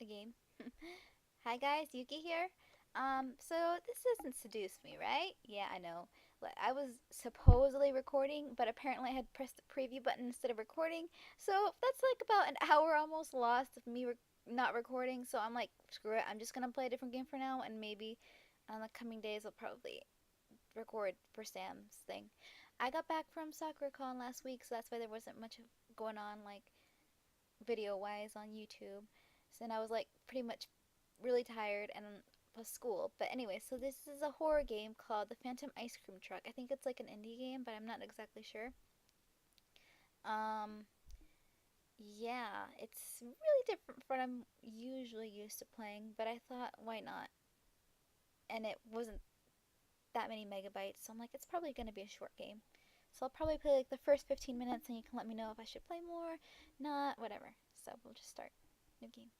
the game. Hi guys, Yuki here. So this isn't Seduce Me, right? Yeah, I know. I was supposedly recording, but apparently I had pressed the preview button instead of recording. So that's like about an hour almost lost of me not recording. So I'm like, screw it. I'm just gonna play a different game for now, and maybe on the coming days I'll probably record for Sam's thing. I got back from SoccerCon last week, so that's why there wasn't much going on, like video wise on YouTube. So then I was like pretty much really tired and plus school. But anyway, so this is a horror game called The Phantom Ice Cream Truck. I think it's like an indie game, but I'm not exactly sure. Um, yeah, it's really different from what I'm usually used to playing, but I thought, why not? And it wasn't that many megabytes, so I'm like, it's probably going to be a short game. So I'll probably play like the first 15 minutes and you can let me know if I should play more, not, whatever. So we'll just start. New game.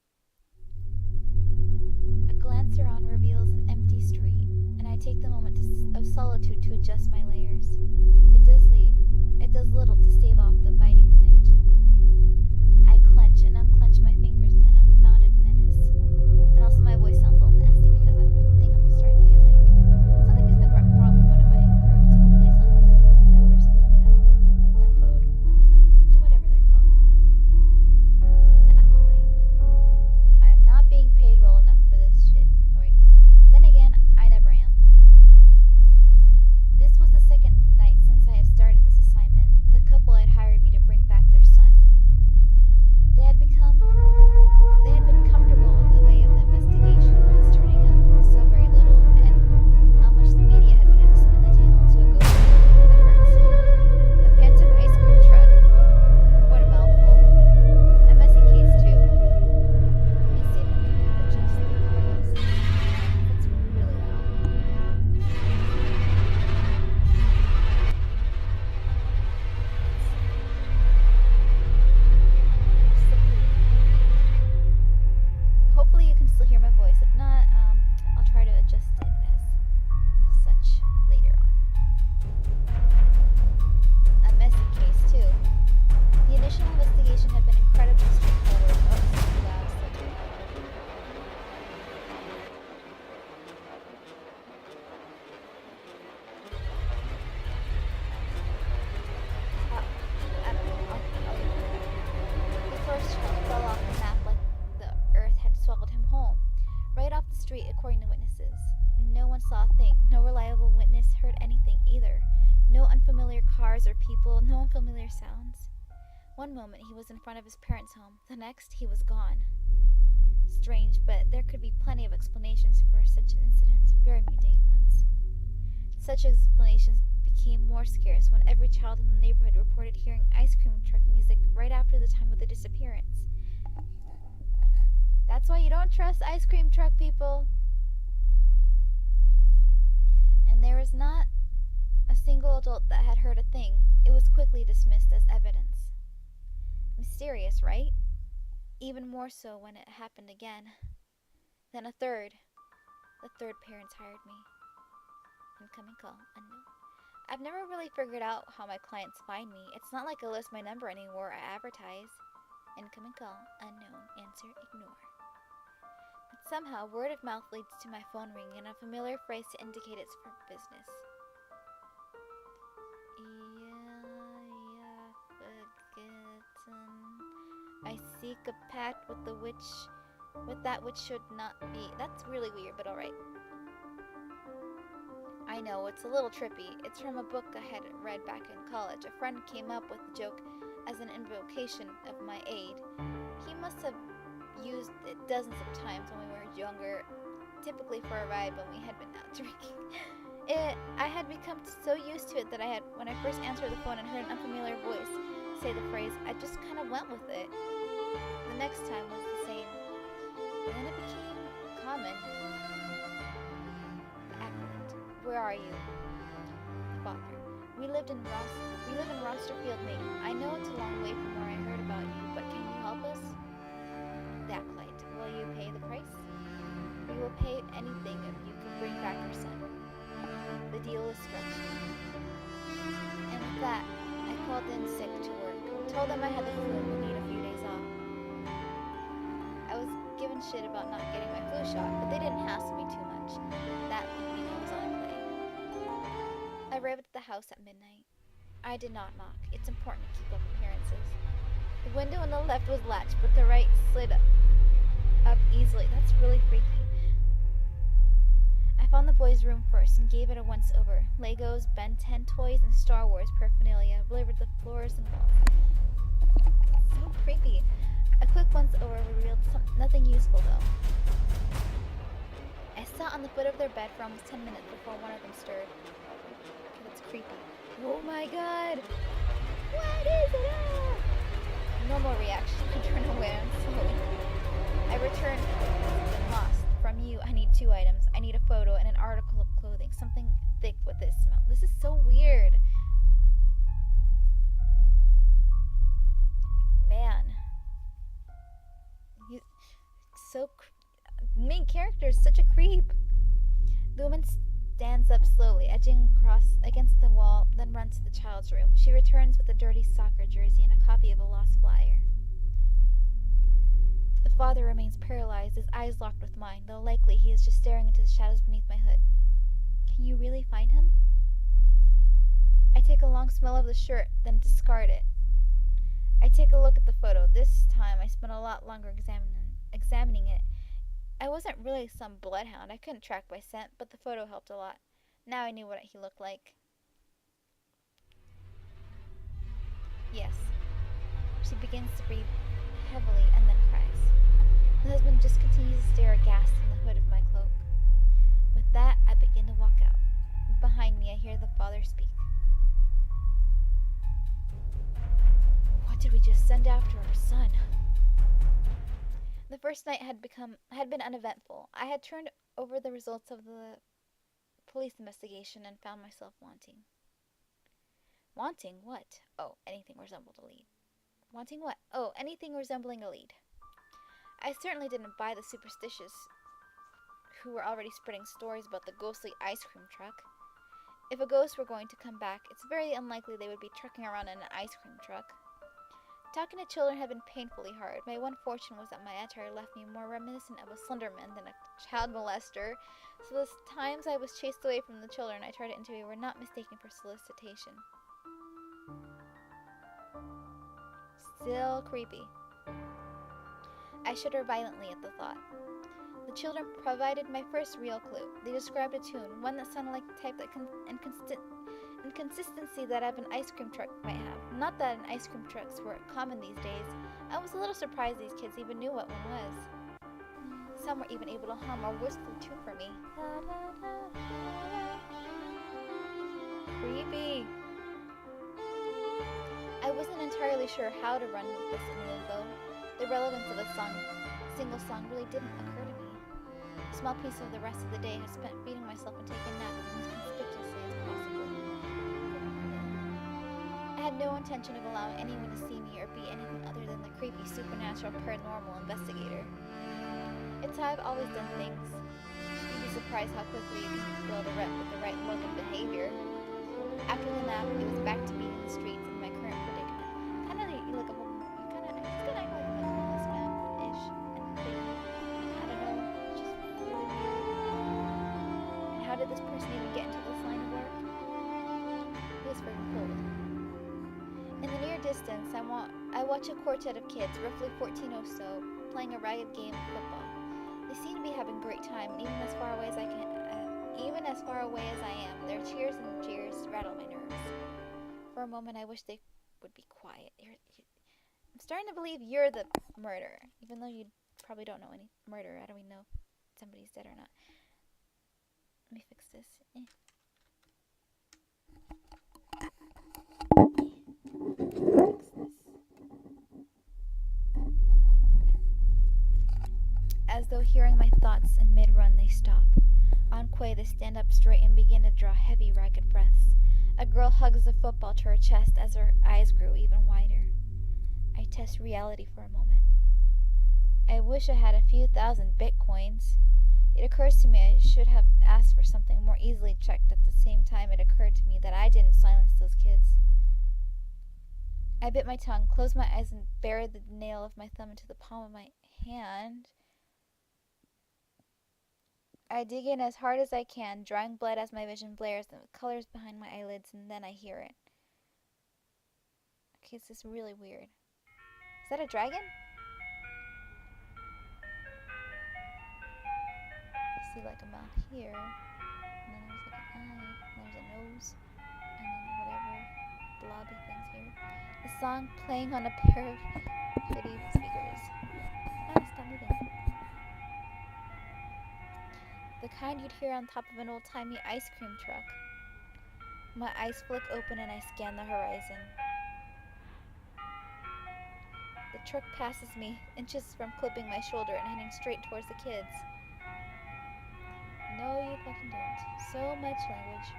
A glance around reveals an empty street, and I take the moment of solitude to adjust my layers. It does little to stave off the biting wind. I clench and unclench my fingers with an unfounded menace. And also my voice sounds a little nasty because I think I'm starting to get like something has been wrong with one of my throats. Hopefully it's not like a lymph node or something like that. Lymph node, whatever they're called. The acolyte. I am not being paid well enough for this shit. Oh, wait. Then again, I never am. This was the second night since I had started this assignment. The couple had hired me to bring back their son. They had been comfortable with the way of the investigation was turning up so very little, and how much the media had begun to spin the tale into a ghost story that hurts. The Phantom Ice Cream Truck. What a mouthful. A messy case too. Let me see if I can adjust the volume. That's really loud. Hopefully you can still hear my voice. If not, I'll try to adjust it as such later on. A messy case too. The initial investigation had been incredibly straightforward. Oh, it's too loud, so too loud. I don't know. I'll leave it at that. The first truck fell off the map like the earth had swallowed him whole. Right off the street, according to witnesses. No one saw a thing. No reliable witness heard anything either. No unfamiliar cars or people. No unfamiliar sounds. One moment he was in front of his parents' home. The next he was gone. Strange, but there could be plenty of explanations for such an incident. Very mundane ones. Such explanations became more scarce when every child in the neighborhood reported hearing ice cream truck music right after the time of the disappearance. That's why you don't trust ice cream truck people. And there was not a single adult that had heard a thing. It was quickly dismissed as evidence. Mysterious, right? Even more so when it happened again. Then a third. The third parents hired me. Incoming call, unknown. I've never really figured out how my clients find me. It's not like I list my number anywhere or advertise. Incoming call, unknown, answer, ignore. But somehow, word of mouth leads to my phone ringing and a familiar phrase to indicate it's for business. I seek a pact with that which should not be. That's really weird, but alright. I know, it's a little trippy. It's from a book I had read back in college. A friend came up with the joke as an invocation of my aid. He must have used it dozens of times when we were younger, typically for a ride when we had been out drinking. I had become so used to it that when I first answered the phone and heard an unfamiliar voice say the phrase, I just kind of went with it. The next time was the same. And then it became common. The acolyte. Where are you? The father. We live in Rosterfield, Maine. I know it's a long way from where I heard about you, but can you help us? The acolyte. Will you pay the price? We will pay anything if you can bring back your son. The deal is stretched. And with that, I called in sick to work. Told them I had the flu and would need a few days off. I was given talking shit about not getting my flu shot, but they didn't hassle me too much. That evening I was on a play. I arrived at the house at midnight. I did not knock. It's important to keep up appearances. The window on the left was latched, but the right slid up easily. That's really freaky. I found the boys' room first and gave it a once-over. Legos, Ben 10 toys, and Star Wars paraphernalia littered the floors and walls. So creepy. A quick once-over revealed nothing useful, though. I sat on the foot of their bed for almost 10 minutes before one of them stirred. Okay, that's creepy. Oh my god! What is it? Normal reaction. I turn away slowly. I returned. It's been lost. From you, I need 2 items. I need a photo and an article of clothing. Something thick with this smell. This is so weird. Man. Main character is such a creep. The woman stands up slowly, edging across against the wall, then runs to the child's room. She returns with a dirty soccer jersey and a copy of a lost flyer. The father remains paralyzed, his eyes locked with mine, though likely he is just staring into the shadows beneath my hood. Can you really find him? I take a long smell of the shirt, then discard it. I take a look at the photo. This time I spent a lot longer examining it. I wasn't really some bloodhound. I couldn't track by scent, but the photo helped a lot. Now I knew what he looked like. Yes. She begins to breathe heavily and then cries. The husband just continues to stare aghast in the hood of my cloak. With that, I begin to walk out. Behind me, I hear the father speak. What did we just send after our son? The first night had been uneventful. I had turned over the results of the police investigation and found myself wanting. Wanting what? Oh, anything resembled a lead. Wanting what? Oh, anything resembling a lead. I certainly didn't buy the superstitious who were already spreading stories about the ghostly ice cream truck. If a ghost were going to come back, it's very unlikely they would be trucking around in an ice cream truck. Talking to children had been painfully hard. My one fortune was that my attire left me more reminiscent of a Slenderman than a child molester, so the times I was chased away from the children I tried to interview were not mistaken for solicitation. Still creepy. I shudder violently at the thought. The children provided my first real clue. They described a tune, one that sounded like the type that inconsistency that an ice cream truck might have. Not that ice cream trucks were common these days. I was a little surprised these kids even knew what one was. Some were even able to hum or whistle the tune for me. Creepy. I wasn't entirely sure how to run with this in limbo. The relevance of a single song really didn't occur to me. A small piece of the rest of the day I spent feeding myself and taking naps as inconspicuously as possible. I had no intention of allowing anyone to see me or be anything other than the creepy, supernatural, paranormal investigator. It's how I've always done things. You'd be surprised how quickly you can build a rep with the right look and behavior. After the nap, it was back to being in the streets in my current predicament. You look a he's gonna act like a homeless man-ish, and I don't know, just really weird. And how did this person even get into this line of work? It was very cold. In the near distance, I watch a quartet of kids, roughly 14 or so, playing a ragged game of football. They seem to be having a great time, and even as far away as I am, their cheers and jeers rattle my nerves. For a moment, I wish they would be quiet. I'm starting to believe you're the murderer, even though you probably don't know any murderer. How do we know if somebody's dead or not? Let me fix this. As though hearing my thoughts in mid-run, they stop. On quay, they stand up straight and begin to draw heavy, ragged breaths. A girl hugs the football to her chest as her eyes grew even wider. I test reality for a moment. I wish I had a few thousand bitcoins. It occurs to me I should have asked for something more easily checked. At the same time, it occurred to me that I didn't silence those kids. I bit my tongue, closed my eyes, and buried the nail of my thumb into the palm of my hand. I dig in as hard as I can, drawing blood as my vision blares and the colors behind my eyelids, and then I hear it. Okay, this is really weird. Is that a dragon? I see like a mouth here, and then there's like an eye, and there's a nose, and then whatever blobby things here. The song playing on a pair of pretty speakers. Ah, stop moving. The kind you'd hear on top of an old-timey ice cream truck. My eyes flick open and I scan the horizon. The truck passes me, inches from clipping my shoulder and heading straight towards the kids. No, you fucking don't. So much language.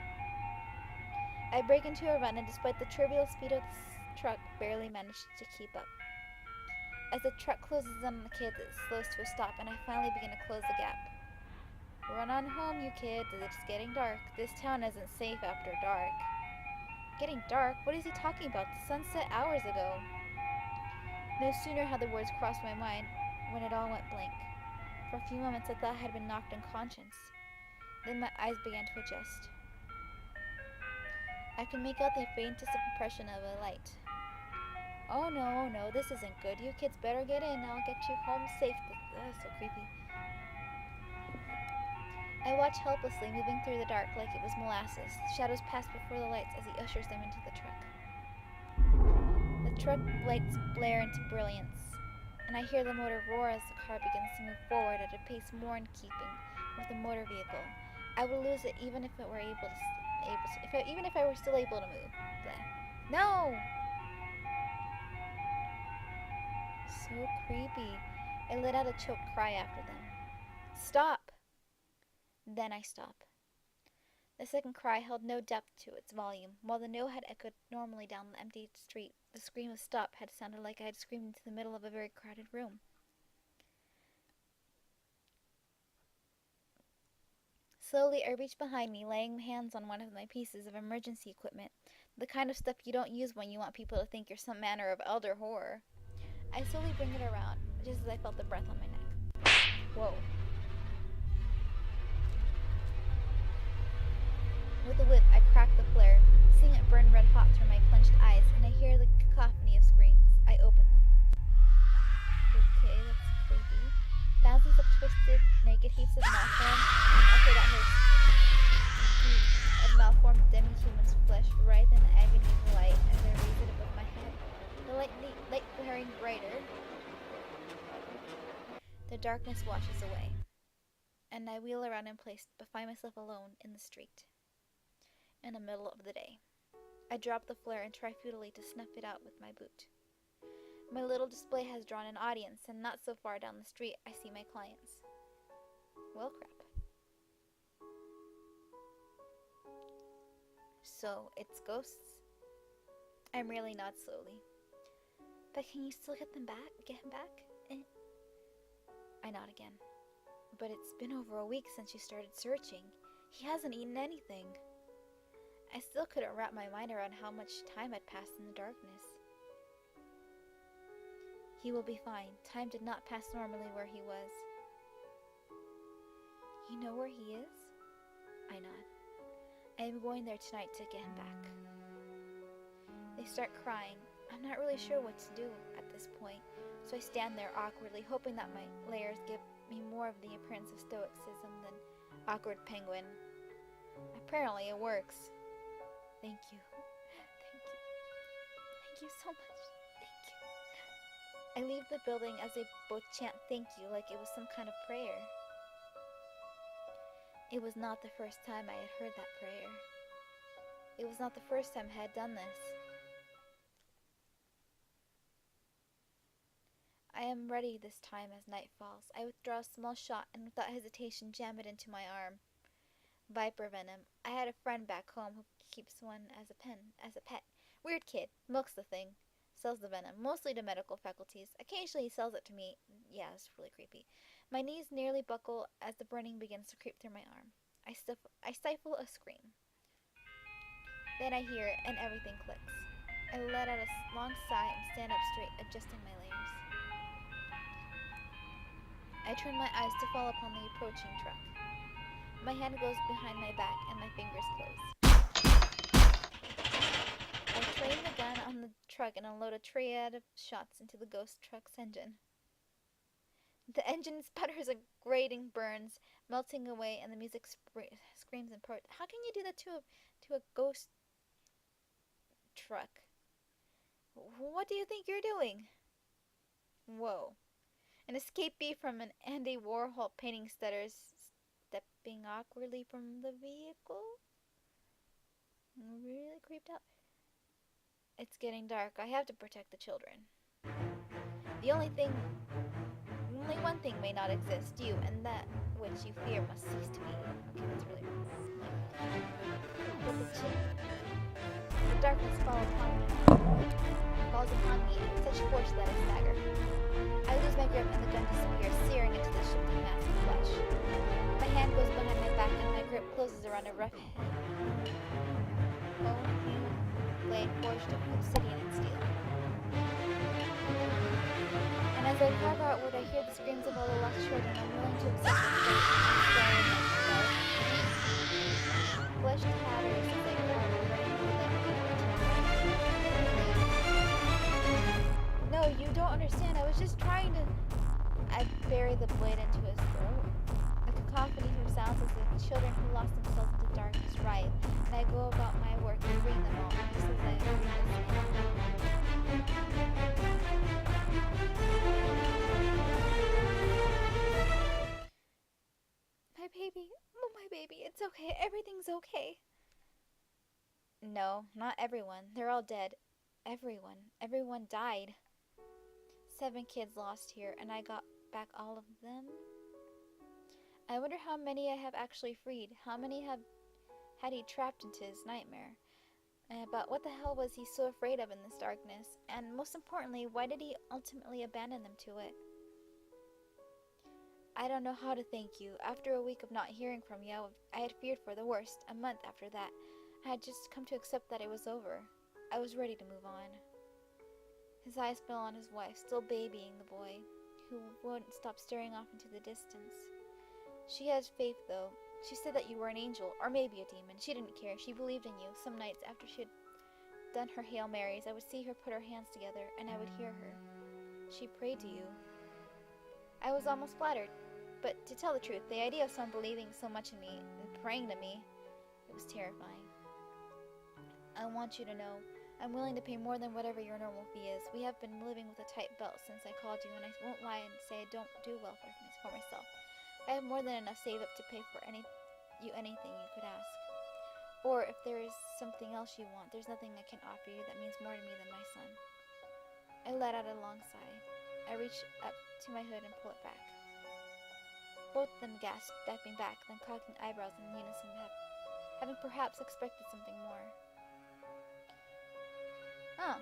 I break into a run and despite the trivial speed of the truck, barely manage to keep up. As the truck closes in on the kids, it slows to a stop and I finally begin to close the gap. Run on home, you kids. It's getting dark. This town isn't safe after dark. Getting dark? What is he talking about? The sun set hours ago. No sooner had the words crossed my mind when it all went blank. For a few moments I thought I had been knocked unconscious. Then my eyes began to adjust. I could make out the faintest impression of a light. Oh no, this isn't good. You kids better get in. I'll get you home safe. That's so creepy. I watch helplessly, moving through the dark like it was molasses. Shadows pass before the lights as he ushers them into the truck. The truck lights blare into brilliance, and I hear the motor roar as the car begins to move forward at a pace more in keeping with the motor vehicle. I would lose it even if it were even if I were still able to move. Bleh. No! So creepy. I let out a choked cry after them. Stop! Then I stop. The second cry held no depth to its volume. While the no had echoed normally down the empty street, the scream of stop had sounded like I had screamed into the middle of a very crowded room. Slowly, I reached behind me, laying hands on one of my pieces of emergency equipment, the kind of stuff you don't use when you want people to think you're some manner of elder horror. I slowly bring it around, just as I felt the breath on my neck. Whoa. With a whip, I crack the flare, seeing it burn red hot through my clenched eyes, and I hear the cacophony of screams. I open them. Okay, that's creepy. Thousands of twisted, naked heaps of malformed. Okay, that hurts. Of malformed demi-human's flesh writhe in the agony of the light as I raise it above my head. The light glaring brighter. The darkness washes away, and I wheel around in place, but find myself alone in the street. In the middle of the day. I drop the flare and try futilely to snuff it out with my boot. My little display has drawn an audience, and not so far down the street I see my clients. Well, crap. So, it's ghosts? I merely nod slowly. But can you still get him back? I nod again. But it's been over a week since you started searching. He hasn't eaten anything. I still couldn't wrap my mind around how much time had passed in the darkness. He will be fine. Time did not pass normally where he was. You know where he is? I nod. I am going there tonight to get him back. They start crying. I'm not really sure what to do at this point, so I stand there awkwardly, hoping that my layers give me more of the appearance of stoicism than awkward penguin. Apparently it works. Thank you. Thank you so much. Thank you. I leave the building as they both chant thank you like it was some kind of prayer. It was not the first time I had heard that prayer. It was not the first time I had done this. I am ready this time as night falls. I withdraw a small shot and without hesitation jam it into my arm. Viper venom. I had a friend back home who keeps one as a pet. Weird kid. Milks the thing. Sells the venom, mostly to medical faculties. Occasionally he sells it to me. Yeah, it's really creepy. My knees nearly buckle as the burning begins to creep through my arm. I stifle a scream. Then I hear it and everything clicks. I let out a long sigh and stand up straight, adjusting my layers. I turn my eyes to fall upon the approaching truck. My hand goes behind my back and my fingers close. I train the gun on the truck and unload a triad of shots into the ghost truck's engine. The engine sputters and grating burns, melting away, and the music screams in protest. How can you do that to a ghost truck? What do you think you're doing? Whoa. An escapee from an Andy Warhol painting stutters, stepping awkwardly from the vehicle. I'm really creeped out. It's getting dark. I have to protect the children. The only one thing may not exist, you, and that which you fear must cease to be. Okay, that's really but the darkness falls upon me with such force that I stagger. I lose my grip and the gun disappears, searing into the shifting mass of flesh. My hand goes behind my back and my grip closes around a rough bone-hewn blade forged of obsidian and steel. And as I carve outward, I hear the screams of all the lost children, unwilling to accept their fate and staring at flesh tatters as I carve a burning blade. No, you don't understand. I was just trying to... I bury the blade into his throat. A cacophony of sounds as if children who lost themselves into darkness riot, and I go about my work and bring them all, just as I My baby, oh my baby, it's okay, everything's okay. No, not everyone. They're all dead. Everyone died. 7 kids lost here, and I got back all of them. I wonder how many I have actually freed. How many had he trapped into his nightmare? But what the hell was he so afraid of in this darkness? And most importantly, why did he ultimately abandon them to it? I don't know how to thank you. After a week of not hearing from you, I had feared for the worst. A month after that, I had just come to accept that it was over. I was ready to move on. His eyes fell on his wife, still babying the boy, who wouldn't stop staring off into the distance. She had faith, though. She said that you were an angel, or maybe a demon. She didn't care. She believed in you. Some nights after she had done her Hail Marys, I would see her put her hands together, and I would hear her. She prayed to you. I was almost flattered, but to tell the truth, the idea of someone believing so much in me and praying to me, it was terrifying. I want you to know, I'm willing to pay more than whatever your normal fee is. We have been living with a tight belt since I called you, and I won't lie and say I don't do well for myself. I have more than enough saved up to pay for anything you could ask. Or if there is something else you want, there's nothing I can offer you that means more to me than my son. I let out a long sigh. I reach up to my hood and pull it back. Both of them gasped, stepping back, then cocking eyebrows in unison, having perhaps expected something more. Oh.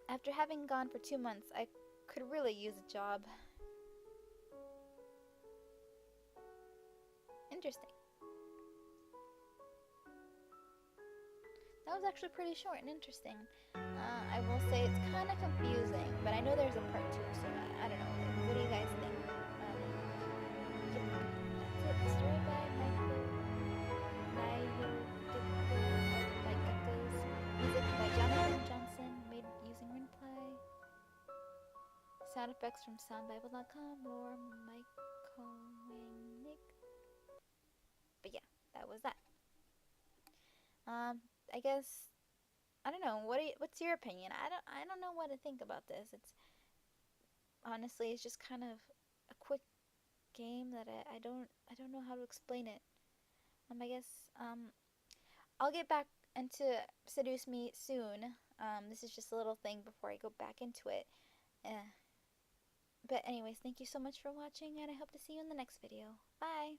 After having gone for 2 months, I could really use a job. Interesting. That was actually pretty short and interesting. I will say it's kind of confusing, but I know there's a part 2, so I don't know. What do you guys think? Story by music by Jonathan Johnson, made using Runplay. Sound effects from soundbible.com or Myconic. But yeah, that was that. I guess I don't know. What's your opinion? I don't know what to think about this. It's honestly, it's just kind of a quick game that I don't know how to explain it. I guess I'll get back into Seduce Me soon. This is just a little thing before I go back into it. But anyways, thank you so much for watching, and I hope to see you in the next video. Bye!